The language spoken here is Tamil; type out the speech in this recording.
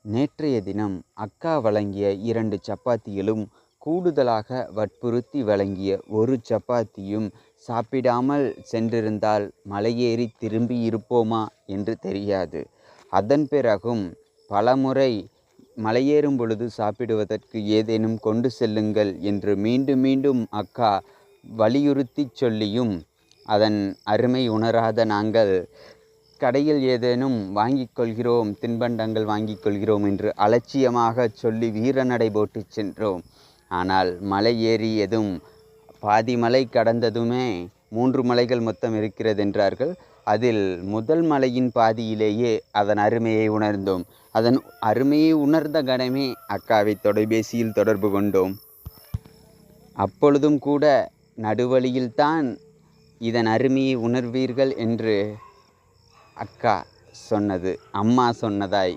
நேற்றைய தினம் அக்கா வழங்கிய 2 சப்பாத்திகளும் கூடுதலாக வற்புறுத்தி வழங்கிய 1 சப்பாத்தியும் சாப்பிடாமல் சென்றிருந்தால் மலையேறி திரும்பியிருப்போமா என்று தெரியாது. அதன் பிறகும் பலமுறை மலையேறும் பொழுது சாப்பிடுவதற்கு ஏதேனும் கொண்டு செல்லுங்கள் என்று மீண்டும் மீண்டும் அக்கா வலியுறுத்திச் சொல்லியும் அதன் அருமை உணராத நாங்கள் கடையில் ஏதேனும் வாங்கிக் கொள்கிறோம், தின்பண்டங்கள் வாங்கிக் கொள்கிறோம் என்று அலட்சியமாகச் சொல்லி வீரநடை போட்டு சென்றோம். ஆனால் மலை ஏறியதும் பாதி மலை கடந்ததுமே 3 மலைகள் மொத்தம் இருக்கிறது என்றார்கள். அதில் முதல் மலையின் பாதியிலேயே அதன் அருமையை உணர்ந்தோம். அதன் அருமையை உணர்ந்த கணமே அக்காவை தொலைபேசியில் தொடர்பு கொண்டோம். அப்பொழுதும் கூட நடுவழியில்தான் இதன் அருமையை உணர்வீர்கள் என்று அக்கா சொன்னது, அம்மா சொன்னதாய்